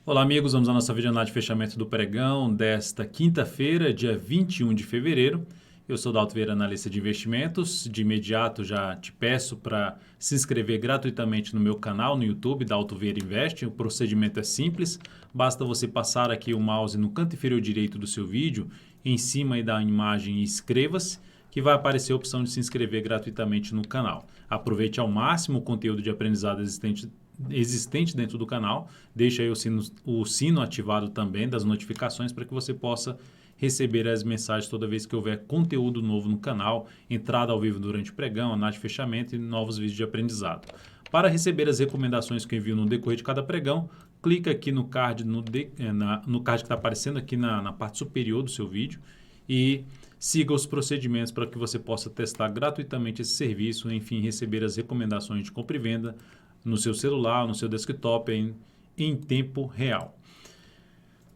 Olá amigos, vamos à nossa videoanálise de fechamento do pregão desta quinta-feira, dia 21 de fevereiro. Eu sou Dalto Vieira, analista de investimentos. De imediato já te peço para se inscrever gratuitamente no meu canal no YouTube, Dalto Vieira Investe. O procedimento é simples, basta você passar aqui o mouse no canto inferior direito do seu vídeo, em cima aí da imagem inscreva-se, que vai aparecer a opção de se inscrever gratuitamente no canal. Aproveite ao máximo o conteúdo de aprendizado existente dentro do canal, deixa aí o sino ativado também das notificações para que você possa receber as mensagens toda vez que houver conteúdo novo no canal, entrada ao vivo durante o pregão, análise de fechamento e novos vídeos de aprendizado. Para receber as recomendações que eu envio no decorrer de cada pregão, clica aqui no card, no card que está aparecendo aqui na parte superior do seu vídeo e siga os procedimentos para que você possa testar gratuitamente esse serviço, enfim, receber as recomendações de compra e venda no seu celular, no seu desktop, em tempo real.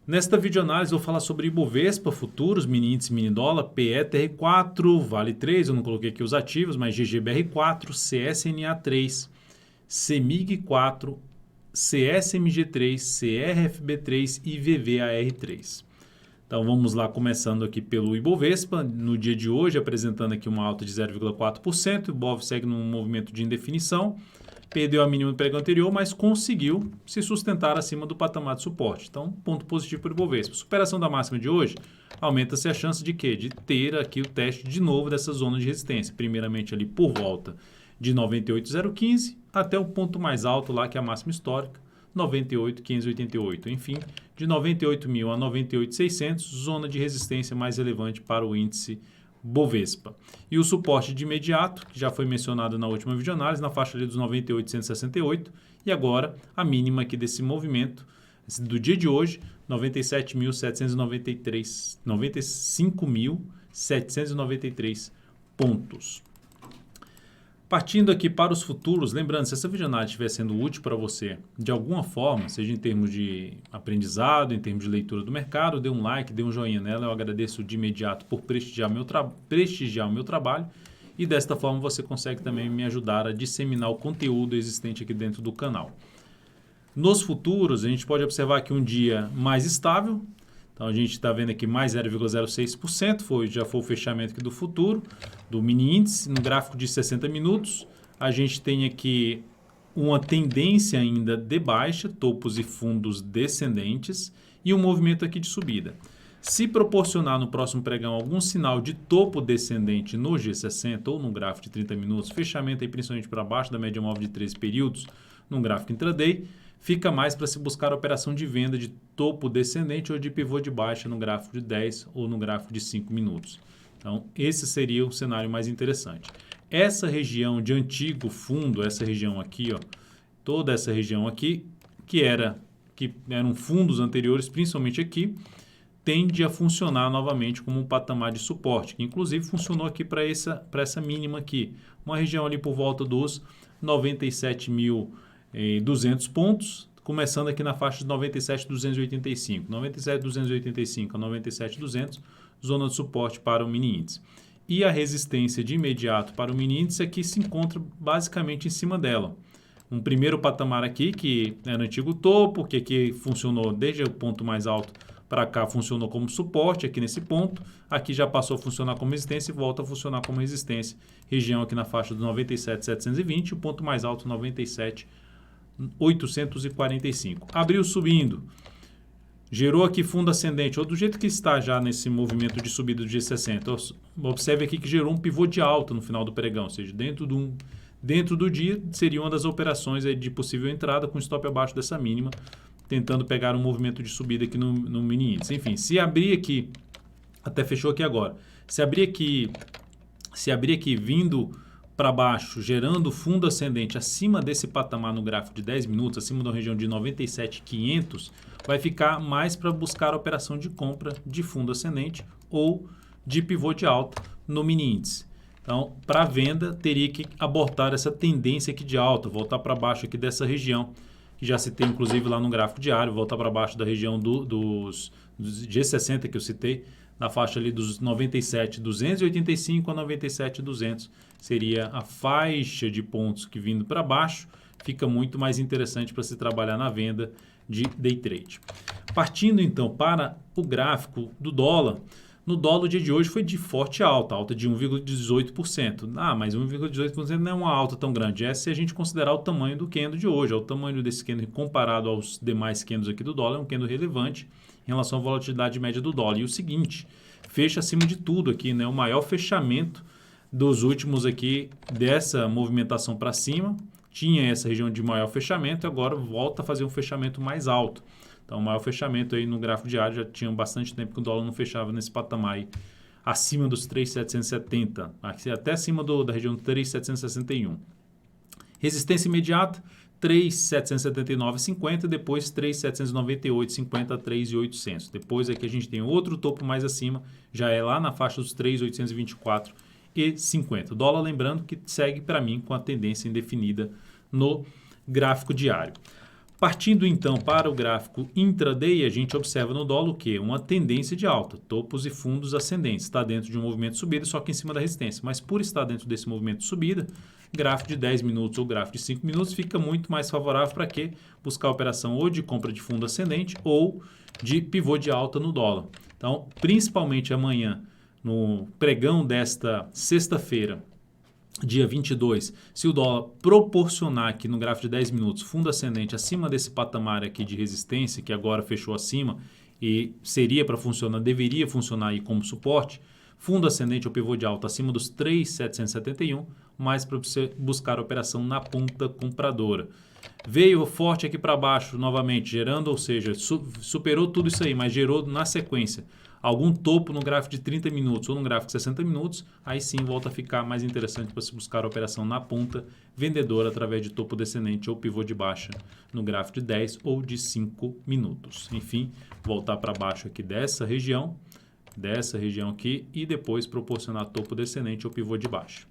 Nesta videoanálise, eu vou falar sobre Ibovespa, futuros, mini índice, mini dólar, PETR4, Vale 3, eu não coloquei aqui os ativos, mas GGBR4, CSNA3, CEMIG4, CSMG3, CRFB3 e VVAR3. Então vamos lá, começando aqui pelo Ibovespa, no dia de hoje apresentando aqui uma alta de 0,4%, o Ibov segue num movimento de indefinição, perdeu a mínima do pregão anterior, mas conseguiu se sustentar acima do patamar de suporte. Então, ponto positivo para o Ibovespa. Superação da máxima de hoje, aumenta-se a chance de quê? De ter aqui o teste de novo dessa zona de resistência. Primeiramente ali por volta de 98,015 até o ponto mais alto lá, que é a máxima histórica, 98,588. Enfim, de 98.000 a 98.600, zona de resistência mais relevante para o índice Bovespa. E o suporte de imediato, que já foi mencionado na última videoanálise, na faixa ali dos 98.168, e agora a mínima aqui desse movimento, do dia de hoje, 97.793, 95.793 pontos. Partindo aqui para os futuros, lembrando, se essa videoanálise estiver sendo útil para você de alguma forma, seja em termos de aprendizado, em termos de leitura do mercado, dê um like, dê um joinha nela, eu agradeço de imediato por prestigiar o meu trabalho e desta forma você consegue também me ajudar a disseminar o conteúdo existente aqui dentro do canal. Nos futuros, a gente pode observar aqui um dia mais estável. Então, a gente está vendo aqui mais 0,06%, já foi o fechamento aqui do futuro, do mini índice, no gráfico de 60 minutos. A gente tem aqui uma tendência ainda de baixa, topos e fundos descendentes, e um movimento aqui de subida. Se proporcionar no próximo pregão algum sinal de topo descendente no G60 ou no gráfico de 30 minutos, fechamento aí principalmente para baixo da média móvel de 13 períodos, no gráfico intraday, fica mais para se buscar a operação de venda de topo descendente ou de pivô de baixa no gráfico de 10 ou no gráfico de 5 minutos. Então, esse seria o cenário mais interessante. Essa região de antigo fundo, essa região aqui, ó, toda essa região aqui, que eram fundos anteriores, principalmente aqui, tende a funcionar novamente como um patamar de suporte, que inclusive funcionou aqui para essa mínima aqui. Uma região ali por volta dos 97.200 pontos, começando aqui na faixa de 97.285. 97.285 a 97.200, zona de suporte para o mini índice. E a resistência de imediato para o mini índice aqui se encontra basicamente em cima dela. Um primeiro patamar aqui, que era o antigo topo, que aqui funcionou desde o ponto mais alto para cá, funcionou como suporte aqui nesse ponto. Aqui já passou a funcionar como resistência e volta a funcionar como resistência. Região aqui na faixa dos 97.720, o ponto mais alto 97.845. Abriu subindo, gerou aqui fundo ascendente, ou do jeito que está já nesse movimento de subida do G60. Observe aqui que gerou um pivô de alta no final do pregão, ou seja, dentro do dia seria uma das operações aí de possível entrada com stop abaixo dessa mínima, tentando pegar um movimento de subida aqui no mini índice. Enfim, se abrir aqui, até fechou aqui agora, se abrir aqui vindo para baixo, gerando fundo ascendente acima desse patamar no gráfico de 10 minutos, acima da região de 97.500, vai ficar mais para buscar a operação de compra de fundo ascendente ou de pivô de alta no mini índice. Então, para venda, teria que abortar essa tendência aqui de alta, voltar para baixo aqui dessa região, que já citei inclusive lá no gráfico diário, voltar para baixo da região dos G60 que eu citei, na faixa ali dos 97.285 a 97.200, seria a faixa de pontos que vindo para baixo, fica muito mais interessante para se trabalhar na venda de day trade. Partindo então para o gráfico do dólar, no dólar o dia de hoje foi de forte alta de 1,18%. Mas 1,18% não é uma alta tão grande, é se a gente considerar o tamanho do candle de hoje. O tamanho desse candle comparado aos demais candles aqui do dólar é um candle relevante em relação à volatilidade média do dólar. E o seguinte, fecha acima de tudo aqui, né? O maior fechamento dos últimos aqui dessa movimentação para cima, tinha essa região de maior fechamento, agora volta a fazer um fechamento mais alto. Então, o maior fechamento aí no gráfico diário já tinha bastante tempo que o dólar não fechava nesse patamar aí, acima dos 3.770, até acima da região 3.761. Resistência imediata, 3.779,50, depois 3.798,50 a 3.800. Depois aqui a gente tem outro topo mais acima, já é lá na faixa dos 3.824,50. O dólar, lembrando que segue para mim com a tendência indefinida no gráfico diário. Partindo então para o gráfico intraday, a gente observa no dólar o quê? Uma tendência de alta, topos e fundos ascendentes. Está dentro de um movimento de subida, só que em cima da resistência. Mas por estar dentro desse movimento de subida, gráfico de 10 minutos ou gráfico de 5 minutos fica muito mais favorável para quê? Buscar a operação ou de compra de fundo ascendente ou de pivô de alta no dólar. Então, principalmente amanhã, no pregão desta sexta-feira, dia 22, se o dólar proporcionar aqui no gráfico de 10 minutos fundo ascendente acima desse patamar aqui de resistência, que agora fechou acima e seria para funcionar, deveria funcionar aí como suporte, fundo ascendente ou pivô de alta acima dos 3.771, mais para você buscar a operação na ponta compradora. Veio forte aqui para baixo novamente, gerando, ou seja, superou tudo isso aí, mas gerou na sequência algum topo no gráfico de 30 minutos ou no gráfico de 60 minutos, aí sim volta a ficar mais interessante para se buscar a operação na ponta vendedora através de topo descendente ou pivô de baixa no gráfico de 10 ou de 5 minutos. Enfim, voltar para baixo aqui dessa região aqui e depois proporcionar topo descendente ou pivô de baixa.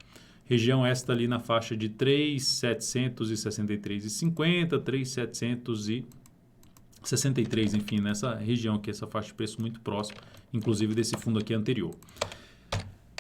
Região esta ali na faixa de 3.763,50, 3.763, enfim, nessa região aqui, essa faixa de preço muito próxima, inclusive desse fundo aqui anterior.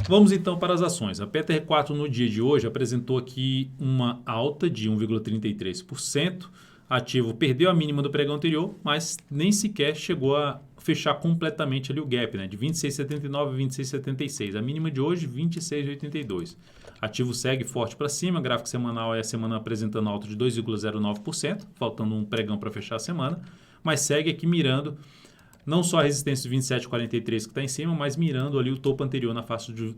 Vamos então para as ações. A PTR4 no dia de hoje apresentou aqui uma alta de 1,33%. Ativo perdeu a mínima do pregão anterior, mas nem sequer chegou a fechar completamente ali o gap, né? De 26,79 a 26,76. A mínima de hoje, 26,82. Ativo segue forte para cima, gráfico semanal é a semana apresentando alta de 2,09%, faltando um pregão para fechar a semana, mas segue aqui mirando não só a resistência de 27,43 que está em cima, mas mirando ali o topo anterior na faixa dos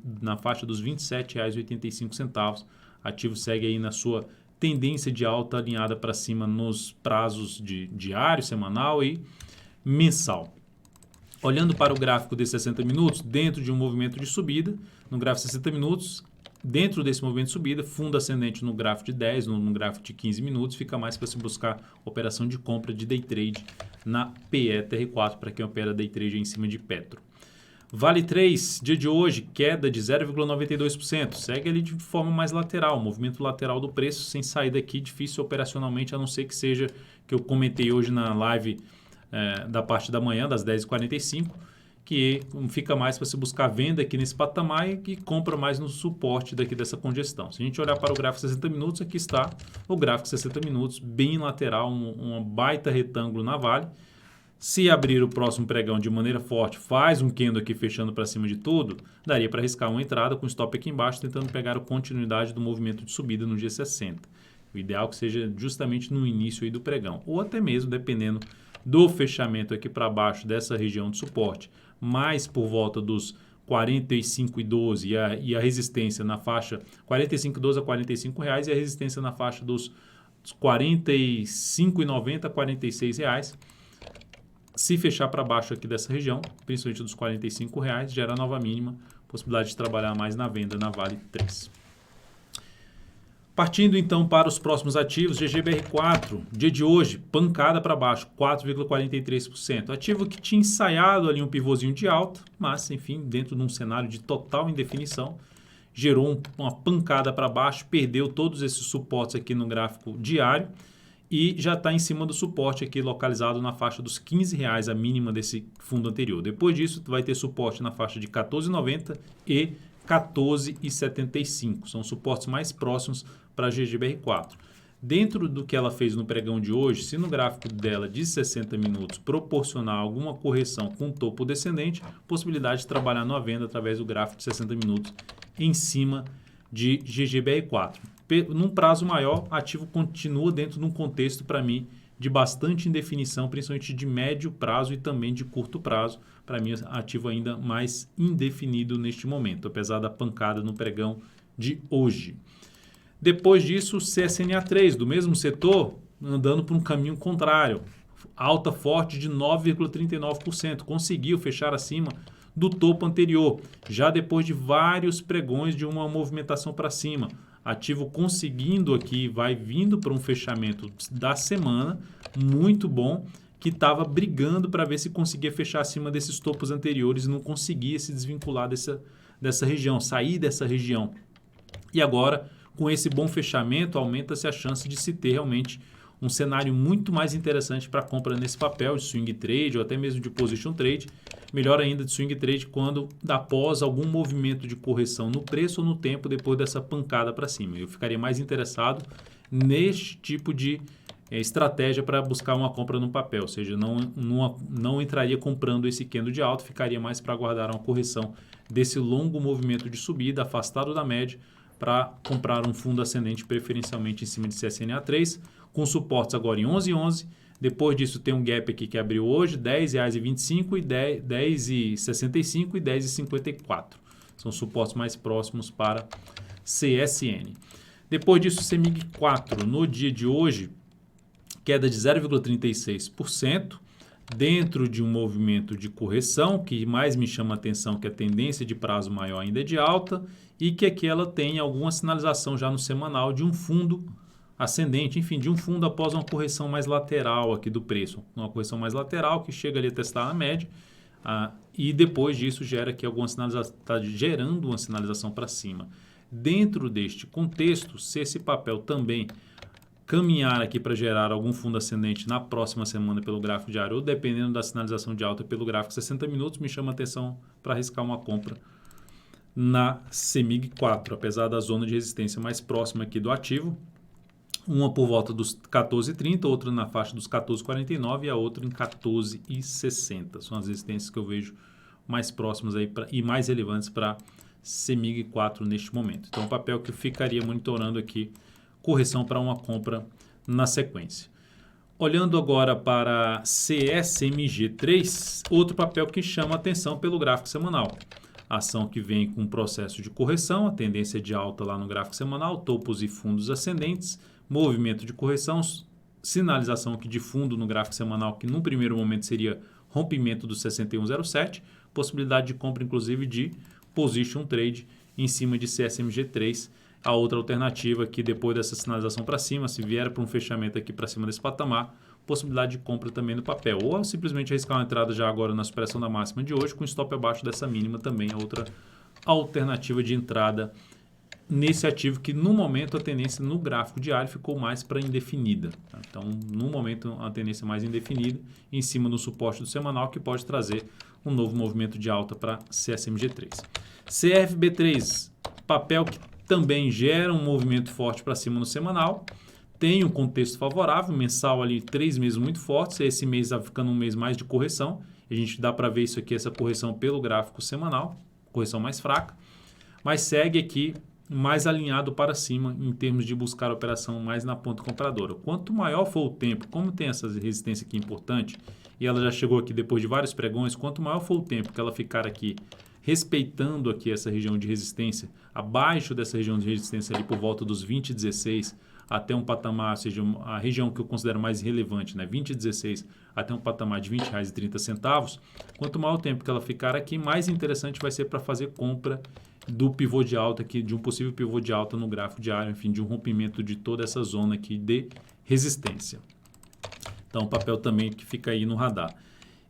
R$ 27,85. Ativo segue aí na sua tendência de alta alinhada para cima nos prazos de diário, semanal e mensal. Olhando para o gráfico de 60 minutos, dentro de um movimento de subida, no gráfico de 60 minutos, dentro desse movimento de subida, fundo ascendente no gráfico de 10, no gráfico de 15 minutos, fica mais para se buscar operação de compra de day trade na PETR4, para quem opera day trade em cima de Petro. Vale 3, dia de hoje, queda de 0,92%. Segue ali de forma mais lateral, movimento lateral do preço, sem saída aqui, difícil operacionalmente, a não ser que seja que eu comentei hoje na live da parte da manhã, das 10h45, que fica mais para se buscar venda aqui nesse patamar e que compra mais no suporte daqui dessa congestão. Se a gente olhar para o gráfico 60 minutos, aqui está o gráfico 60 minutos, bem lateral, uma baita retângulo na Vale. Se abrir o próximo pregão de maneira forte, faz um candle aqui fechando para cima de tudo, daria para arriscar uma entrada com stop aqui embaixo, tentando pegar a continuidade do movimento de subida no G60. O ideal é que seja justamente no início aí do pregão, ou até mesmo dependendo do fechamento aqui para baixo dessa região de suporte, mais por volta dos 45,12 e a resistência na faixa 45,12 a R$ 45 reais, e a resistência na faixa dos 45,90 a R$ 46 reais. Se fechar para baixo aqui dessa região, principalmente dos R$ 45 reais, gera nova mínima, possibilidade de trabalhar mais na venda na Vale 3. Partindo então para os próximos ativos, GGBR4, dia de hoje, pancada para baixo, 4,43%. Ativo que tinha ensaiado ali um pivôzinho de alta, mas enfim, dentro de um cenário de total indefinição, gerou uma pancada para baixo, perdeu todos esses suportes aqui no gráfico diário e já está em cima do suporte aqui localizado na faixa dos R$ 15 reais, a mínima desse fundo anterior. Depois disso, vai ter suporte na faixa de R$ 14,90 e R$ 14,75. São suportes mais próximos para GGBR4. Dentro do que ela fez no pregão de hoje, se no gráfico dela de 60 minutos proporcionar alguma correção com topo descendente, possibilidade de trabalhar numa venda através do gráfico de 60 minutos em cima de GGBR4. Num prazo maior, ativo continua dentro de um contexto, para mim, de bastante indefinição, principalmente de médio prazo e também de curto prazo. Para mim, ativo ainda mais indefinido neste momento, apesar da pancada no pregão de hoje. Depois disso, CSNA3, do mesmo setor, andando por um caminho contrário. Alta forte de 9,39%. Conseguiu fechar acima do topo anterior, já depois de vários pregões de uma movimentação para cima. Ativo conseguindo aqui, vai vindo para um fechamento da semana, muito bom, que estava brigando para ver se conseguia fechar acima desses topos anteriores e não conseguia se desvincular dessa região, sair dessa região. E agora, com esse bom fechamento, aumenta-se a chance de se ter realmente um cenário muito mais interessante para compra nesse papel de swing trade ou até mesmo de position trade. Melhor ainda de swing trade quando após algum movimento de correção no preço ou no tempo depois dessa pancada para cima. Eu ficaria mais interessado neste tipo de estratégia para buscar uma compra no papel, ou seja, não entraria comprando esse candle de alta, ficaria mais para aguardar uma correção desse longo movimento de subida, afastado da média, para comprar um fundo ascendente preferencialmente em cima de CSNA3, com suportes agora em 11,11. Depois disso tem um gap aqui que abriu hoje, R$10,25, 10,65 e 10,54. São suportes mais próximos para CSN. Depois disso, CEMIG 4, no dia de hoje, queda de 0,36%, dentro de um movimento de correção, que mais me chama a atenção que a tendência de prazo maior ainda é de alta e que aqui ela tem alguma sinalização já no semanal de um fundo ascendente, enfim, de um fundo após uma correção mais lateral aqui do preço. Uma correção mais lateral que chega ali a testar na média e depois disso gera aqui alguma sinalização, está gerando uma sinalização para cima. Dentro deste contexto, se esse papel também caminhar aqui para gerar algum fundo ascendente na próxima semana pelo gráfico diário ou dependendo da sinalização de alta pelo gráfico 60 minutos, me chama a atenção para arriscar uma compra na CEMIG 4, apesar da zona de resistência mais próxima aqui do ativo, uma por volta dos 14,30, outra na faixa dos 14,49 e a outra em 14,60. São as resistências que eu vejo mais próximas aí e mais relevantes para CEMIG 4 neste momento. Então, o papel que eu ficaria monitorando aqui, correção para uma compra na sequência. Olhando agora para CSMG3, outro papel que chama atenção pelo gráfico semanal. Ação que vem com um processo de correção, a tendência de alta lá no gráfico semanal, topos e fundos ascendentes, movimento de correção, sinalização aqui de fundo no gráfico semanal, que num primeiro momento seria rompimento do 61,07, possibilidade de compra inclusive de position trade em cima de CSMG3. A outra alternativa que depois dessa sinalização para cima, se vier para um fechamento aqui para cima desse patamar, possibilidade de compra também no papel. Ou simplesmente arriscar uma entrada já agora na superação da máxima de hoje, com stop abaixo dessa mínima também, a outra alternativa de entrada nesse ativo que no momento a tendência no gráfico diário ficou mais para indefinida. Tá? Então, no momento a tendência mais indefinida, em cima do suporte do semanal, que pode trazer um novo movimento de alta para CSMG3. CFB3, papel que também gera um movimento forte para cima no semanal, tem um contexto favorável, mensal ali 3 meses muito fortes, esse mês está ficando um mês mais de correção, a gente dá para ver isso aqui, essa correção pelo gráfico semanal, correção mais fraca, mas segue aqui mais alinhado para cima em termos de buscar a operação mais na ponta compradora. Quanto maior for o tempo, como tem essa resistência aqui importante, e ela já chegou aqui depois de vários pregões, quanto maior for o tempo que ela ficar aqui respeitando aqui essa região de resistência, abaixo dessa região de resistência ali por volta dos 20,16 até um patamar, ou seja, a região que eu considero mais relevante, né, 20,16 até um patamar de R$ 20,30, quanto maior o tempo que ela ficar aqui, mais interessante vai ser para fazer compra do pivô de alta aqui, de um possível pivô de alta no gráfico diário, enfim, de um rompimento de toda essa zona aqui de resistência. Então, o papel também que fica aí no radar.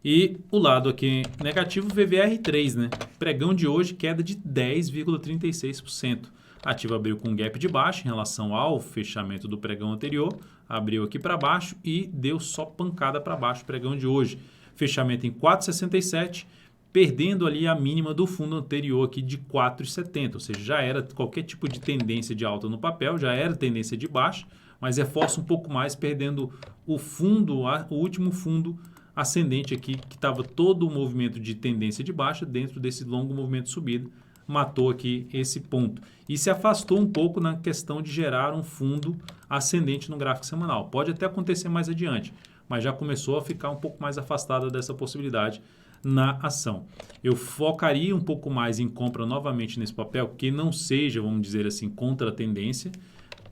E o lado aqui negativo, VVR3, né? Pregão de hoje, queda de 10,36%. Ativo abriu com gap de baixo em relação ao fechamento do pregão anterior. Abriu aqui para baixo e deu só pancada para baixo o pregão de hoje. Fechamento em 4,67, perdendo ali a mínima do fundo anterior aqui de 4,70. Ou seja, já era qualquer tipo de tendência de alta no papel, já era tendência de baixa, mas reforça um pouco mais, perdendo o fundo, o último fundo ascendente aqui, que estava todo o movimento de tendência de baixa dentro desse longo movimento de subida, matou aqui esse ponto e se afastou um pouco na questão de gerar um fundo ascendente no gráfico semanal. Pode até acontecer mais adiante, mas já começou a ficar um pouco mais afastada dessa possibilidade na ação. Eu focaria um pouco mais em compra novamente nesse papel, que não seja, vamos dizer assim, contra a tendência.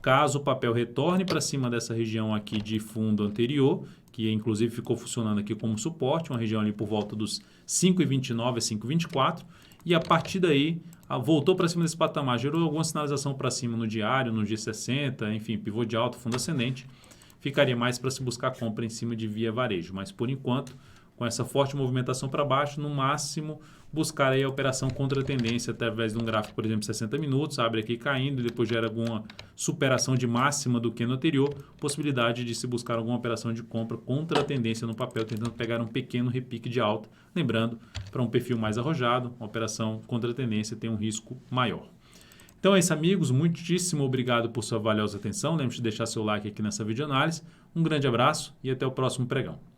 Caso o papel retorne para cima dessa região aqui de fundo anterior, que inclusive ficou funcionando aqui como suporte, uma região ali por volta dos 5,29 a 5,24, e a partir daí voltou para cima desse patamar, gerou alguma sinalização para cima no diário, no G60, enfim, pivô de alta, fundo ascendente, ficaria mais para se buscar compra em cima de via varejo, mas por enquanto, com essa forte movimentação para baixo, no máximo buscar aí a operação contra a tendência através de um gráfico, por exemplo, 60 minutos, abre aqui caindo e depois gera alguma superação de máxima do que no anterior, possibilidade de se buscar alguma operação de compra contra a tendência no papel, tentando pegar um pequeno repique de alta. Lembrando, para um perfil mais arrojado, uma operação contra a tendência tem um risco maior. Então é isso, amigos, muitíssimo obrigado por sua valiosa atenção, lembre-se de deixar seu like aqui nessa videoanálise, um grande abraço e até o próximo pregão.